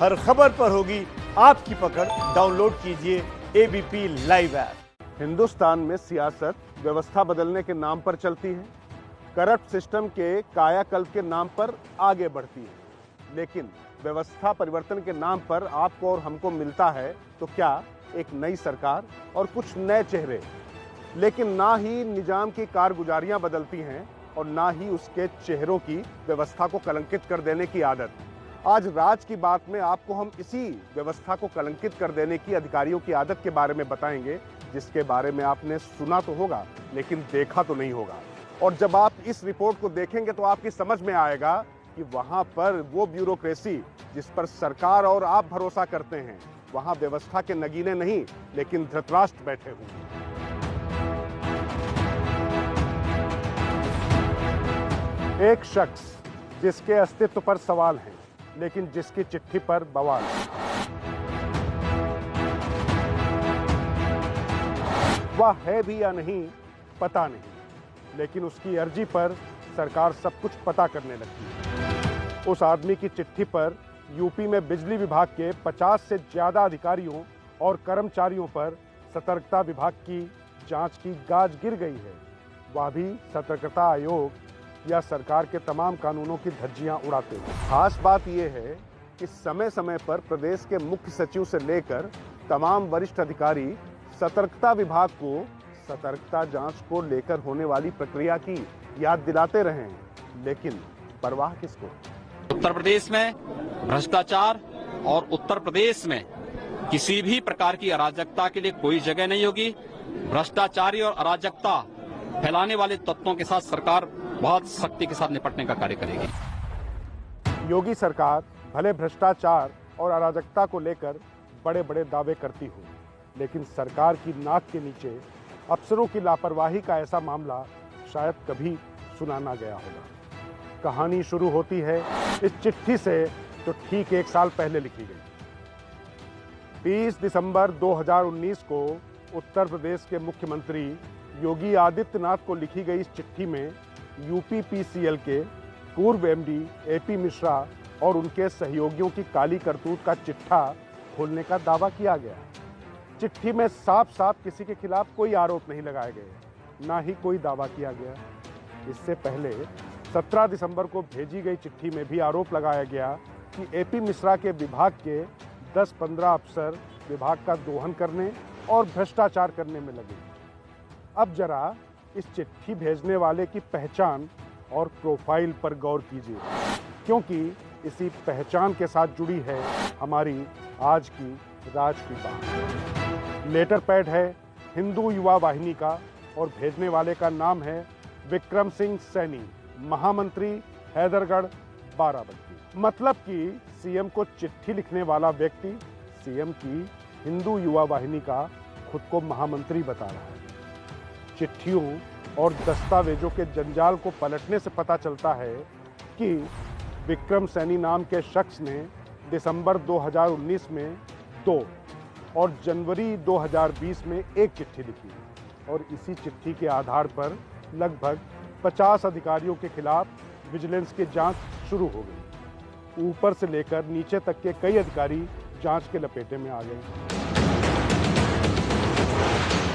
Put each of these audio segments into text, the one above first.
हर खबर पर होगी आपकी पकड़। डाउनलोड कीजिए एबीपी लाइव ऐप। हिंदुस्तान में सियासत व्यवस्था बदलने के नाम पर चलती है, करप्ट सिस्टम के कायाकल्प के नाम पर आगे बढ़ती है, लेकिन व्यवस्था परिवर्तन के नाम पर आपको और हमको मिलता है तो क्या? एक नई सरकार और कुछ नए चेहरे। लेकिन ना ही निजाम की कारगुजारियां बदलती हैं और ना ही उसके चेहरों की व्यवस्था को कलंकित कर देने की आदत। आज राज की बात में आपको हम इसी व्यवस्था को कलंकित कर देने की अधिकारियों की आदत के बारे में बताएंगे, जिसके बारे में आपने सुना तो होगा लेकिन देखा तो नहीं होगा। और जब आप इस रिपोर्ट को देखेंगे तो आपकी समझ में आएगा कि वहां पर वो ब्यूरोक्रेसी जिस पर सरकार और आप भरोसा करते हैं, वहां व्यवस्था के नगीने नहीं लेकिन धृतराष्ट्र बैठे हुए हैं। एक शख्स जिसके अस्तित्व पर सवाल है लेकिन जिसकी चिट्ठी पर बवाल है। वह है भी या नहीं पता नहीं, लेकिन उसकी अर्जी पर सरकार सब कुछ पता करने लगती है। उस आदमी की चिट्ठी पर यूपी में बिजली विभाग के 50 से ज्यादा अधिकारियों और कर्मचारियों पर सतर्कता विभाग की जांच की गाज गिर गई है। वह भी सतर्कता आयोग या सरकार के तमाम कानूनों की धज्जियां उड़ाते हैं। खास बात यह है कि समय समय पर प्रदेश के मुख्य सचिव से लेकर तमाम वरिष्ठ अधिकारी सतर्कता विभाग को सतर्कता जांच को लेकर होने वाली प्रक्रिया की याद दिलाते रहे हैं, लेकिन परवाह किसको? उत्तर प्रदेश में भ्रष्टाचार और उत्तर प्रदेश में किसी भी प्रकार की अराजकता के लिए कोई जगह नहीं होगी। भ्रष्टाचारी और अराजकता फैलाने वाले तत्वों के साथ सरकार बहुत सख्ती के साथ निपटने का कार्य करेगी। योगी सरकार भले भ्रष्टाचार और अराजकता को लेकर बड़े बड़े दावे करती हो, लेकिन सरकार की नाक के नीचे अफसरों की लापरवाही का ऐसा मामला शायद कभी सुना ना गया होगा। कहानी शुरू होती है इस चिट्ठी से जो ठीक 1 साल पहले लिखी गई। 30 दिसंबर 2019 को उत्तर प्रदेश के मुख्यमंत्री योगी आदित्यनाथ को लिखी गई इस चिट्ठी में यूपीपीसीएल के पूर्व एमडी एपी मिश्रा और उनके सहयोगियों की काली करतूत का चिट्ठा खोलने का दावा किया गया। चिट्ठी में साफ साफ किसी के खिलाफ कोई आरोप नहीं लगाए गए, ना ही कोई दावा किया गया। इससे पहले 17 दिसंबर को भेजी गई चिट्ठी में भी आरोप लगाया गया कि एपी मिश्रा के विभाग के 10-15 अफसर विभाग का दोहन करने और भ्रष्टाचार करने में लगे। अब जरा इस चिट्ठी भेजने वाले की पहचान और प्रोफाइल पर गौर कीजिए, क्योंकि इसी पहचान के साथ जुड़ी है हमारी आज की राज की बात। लेटर पैड है हिंदू युवा वाहिनी का और भेजने वाले का नाम है विक्रम सिंह सैनी, महामंत्री हैदरगढ़ बाराबंकी। मतलब कि सीएम को चिट्ठी लिखने वाला व्यक्ति सीएम की हिंदू युवा वाहिनी का खुद को महामंत्री बता रहा है। चिट्ठियों और दस्तावेजों के जंजाल को पलटने से पता चलता है कि विक्रम सैनी नाम के शख्स ने दिसंबर 2019 में 2 और जनवरी 2020 में 1 चिट्ठी लिखी और इसी चिट्ठी के आधार पर लगभग 50 अधिकारियों के खिलाफ विजिलेंस की जांच शुरू हो गई। ऊपर से लेकर नीचे तक के कई अधिकारी जांच के लपेटे में आ गए।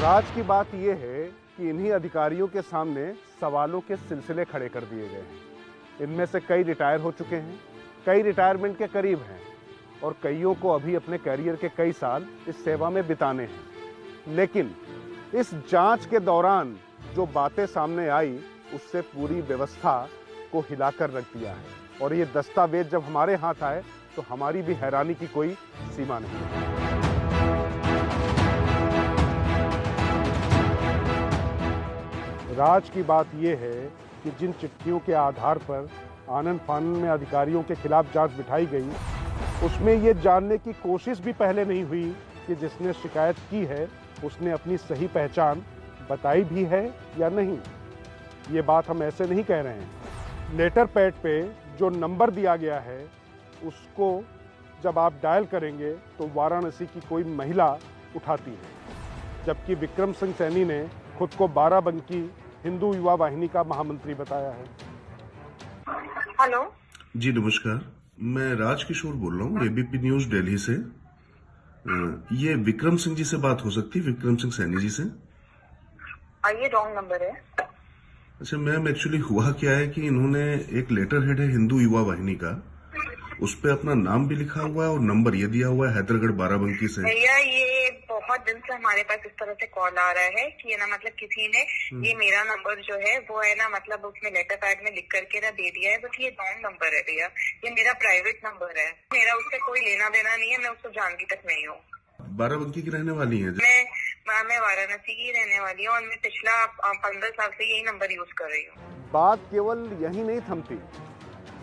राज की बात यह है कि इन्हीं अधिकारियों के सामने सवालों के सिलसिले खड़े कर दिए गए हैं। इनमें से कई रिटायर हो चुके हैं, कई रिटायरमेंट के करीब हैं और कईयों को अभी अपने करियर के कई साल इस सेवा में बिताने हैं। लेकिन इस जांच के दौरान जो बातें सामने आई उससे पूरी व्यवस्था को हिलाकर रख दिया है और ये दस्तावेज जब हमारे हाथ आए तो हमारी भी हैरानी की कोई सीमा नहीं है। राज की बात यह है कि जिन चिट्ठियों के आधार पर आनन फानन में अधिकारियों के खिलाफ जांच बिठाई गई, उसमें ये जानने की कोशिश भी पहले नहीं हुई कि जिसने शिकायत की है उसने अपनी सही पहचान बताई भी है या नहीं। ये बात हम ऐसे नहीं कह रहे हैं। लेटर पैड पे जो नंबर दिया गया है उसको जब आप डायल करेंगे तो वाराणसी की कोई महिला उठाती है, जबकि विक्रम सिंह सैनी ने खुद को बाराबंकी हिंदू युवा वाहिनी का महामंत्री बताया है। हेलो जी नमस्कार, मैं राजकिशोर बोल रहा हूँ, एबीपी न्यूज दिल्ली से। ये विक्रम सिंह जी से बात हो सकती है? विक्रम सिंह सैनी जी से? ये रॉन्ग नंबर है। अच्छा मैम, एक्चुअली हुआ क्या है कि इन्होंने एक लेटर हेड है हिंदू युवा वाहिनी का, उस पे अपना नाम भी लिखा हुआ है और नंबर ये दिया हुआ है हैदरगढ़ बाराबंकी से। भैया ये बहुत दिन से हमारे पास इस तरह से कॉल आ रहा है कि ना मतलब किसी ने ये मेरा नंबर जो है वो है ना मतलब उसमें लेटर पैड में लिख करके ना दे दिया है, बट ये रॉन्ग नंबर है भैया। ये मेरा प्राइवेट नंबर है, मेरा उससे कोई लेना देना नहीं है, मैं उसको जानती तक नहीं हूँ। बाराबंकी की रहने वाली है? मैं वाराणसी की रहने वाली हूँ और मैं पिछला 15 साल से यही नंबर यूज कर रही हूँ। बात केवल यही नहीं थमती।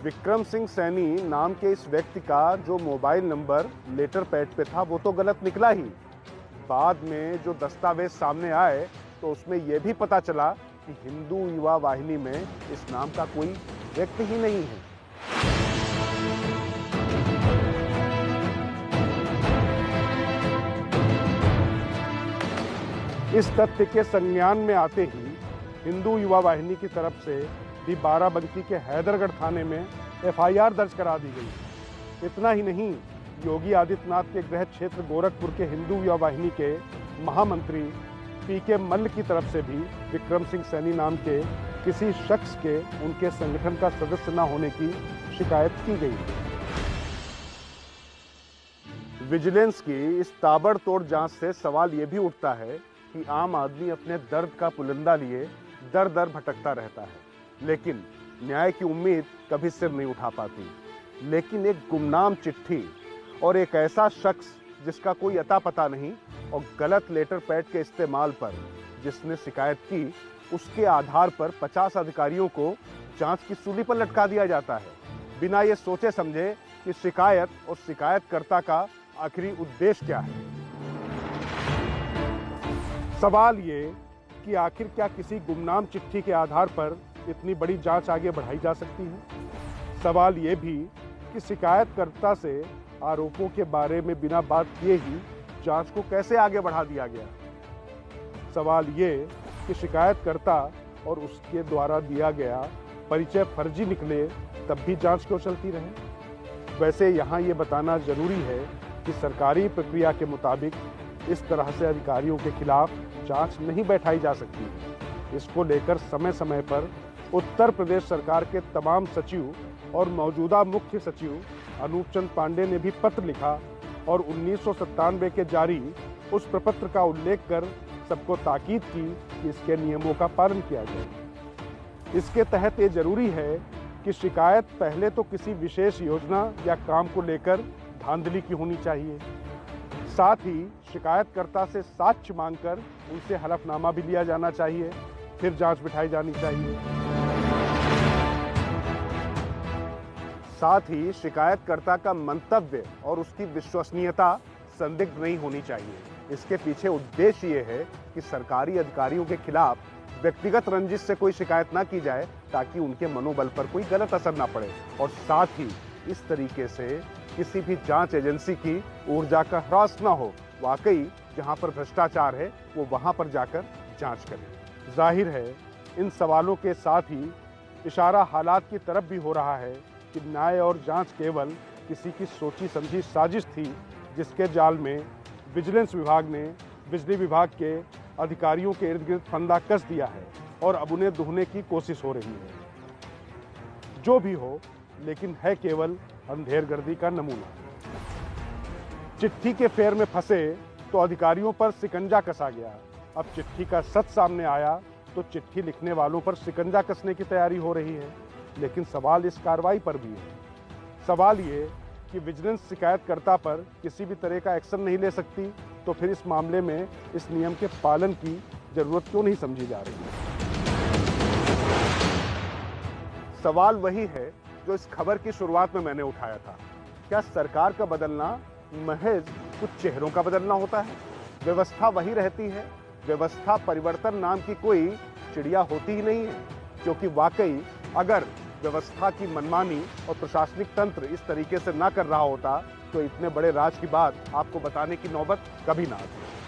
विक्रम सिंह सैनी नाम के इस व्यक्ति का जो मोबाइल नंबर लेटर पैड पे था वो तो गलत निकला ही, बाद में जो दस्तावेज सामने आए तो उसमें यह भी पता चला कि हिंदू युवा वाहिनी में इस नाम का कोई व्यक्ति ही नहीं है। इस तथ्य के संज्ञान में आते ही हिंदू युवा वाहिनी की तरफ से भी बाराबंकी के हैदरगढ़ थाने में एफआईआर दर्ज करा दी गई। इतना ही नहीं, योगी आदित्यनाथ के गृह क्षेत्र गोरखपुर के हिंदू युवा वाहिनी के महामंत्री पीके मल्ल की तरफ से भी विक्रम सिंह सैनी नाम के किसी शख्स के उनके संगठन का सदस्य न होने की शिकायत की गई। विजिलेंस की इस ताबड़तोड़ जांच से सवाल यह भी उठता है कि आम आदमी अपने दर्द का पुलिंदा लिए दर दर भटकता रहता है, लेकिन न्याय की उम्मीद कभी सिर नहीं उठा पाती। लेकिन एक गुमनाम चिट्ठी और एक ऐसा शख्स जिसका कोई अता पता नहीं और गलत लेटर पैड के इस्तेमाल पर जिसने शिकायत की, उसके आधार पर 50 अधिकारियों को जांच की सूली पर लटका दिया जाता है, बिना ये सोचे समझे कि शिकायत और शिकायतकर्ता का आखिरी उद्देश्य क्या है। सवाल ये कि आखिर क्या किसी गुमनाम चिट्ठी के आधार पर इतनी बड़ी जांच आगे बढ़ाई जा सकती है? सवाल ये भी कि शिकायतकर्ता से आरोपों के बारे में बिना बात किए ही जांच को कैसे आगे बढ़ा दिया गया? सवाल ये कि शिकायतकर्ता और उसके द्वारा दिया गया परिचय फर्जी निकले तब भी जांच क्यों चलती रहे? वैसे यहाँ ये बताना जरूरी है कि सरकारी प्रक्रिया के मुताबिक इस तरह से अधिकारियों के खिलाफ जांच नहीं बैठाई जा सकती है। इसको लेकर समय समय पर उत्तर प्रदेश सरकार के तमाम सचिव और मौजूदा मुख्य सचिव अनूप चंद पांडे ने भी पत्र लिखा और 1997 के जारी उस प्रपत्र का उल्लेख कर सबको ताकीद की कि इसके नियमों का पालन किया जाए। इसके तहत ये जरूरी है कि शिकायत पहले तो किसी विशेष योजना या काम को लेकर धांधली की होनी चाहिए, साथ ही शिकायतकर्ता से साक्ष्य मांगकर उनसे हलफनामा भी लिया जाना चाहिए, फिर जांच बिठाई जानी चाहिए। साथ ही शिकायतकर्ता का मंतव्य और उसकी विश्वसनीयता संदिग्ध नहीं होनी चाहिए। इसके पीछे उद्देश्य ये है कि सरकारी अधिकारियों के खिलाफ व्यक्तिगत रंजिश से कोई शिकायत ना की जाए ताकि उनके मनोबल पर कोई गलत असर ना पड़े, और साथ ही इस तरीके से किसी भी जांच एजेंसी की ऊर्जा का ह्रास ना हो। वाकई जहां पर भ्रष्टाचार है वो वहां पर जाकर जांच करें। जाहिर है इन सवालों के साथ ही इशारा हालात की तरफ भी हो रहा है कि न्याय और जांच केवल किसी की सोची समझी साजिश थी, जिसके जाल में विजिलेंस विभाग ने बिजली विभाग के अधिकारियों के इर्द गिर्द फंदा कस दिया है और अब उन्हें दुहने की कोशिश हो रही है। जो भी हो, लेकिन है केवल अंधेरगर्दी का नमूना। चिट्ठी के फेर में फंसे तो अधिकारियों पर शिकंजा कसा गया। अब चिट्ठी का सच सामने आया तो चिट्ठी लिखने वालों पर शिकंजा कसने की तैयारी हो रही है। लेकिन सवाल इस कार्रवाई पर भी है। सवाल ये कि विजिलेंस शिकायतकर्ता पर किसी भी तरह का एक्शन नहीं ले सकती, तो फिर इस मामले में इस नियम के पालन की जरूरत क्यों नहीं समझी जा रही है? सवाल वही है जो इस खबर की शुरुआत में मैंने उठाया था। क्या सरकार का बदलना महज कुछ चेहरों का बदलना होता है? व्यवस्था वही रहती है? व्यवस्था परिवर्तन नाम की कोई चिड़िया होती ही नहीं है, क्योंकि वाकई अगर व्यवस्था की मनमानी और प्रशासनिक तंत्र इस तरीके से ना कर रहा होता तो इतने बड़े राज की बात आपको बताने की नौबत कभी ना आती।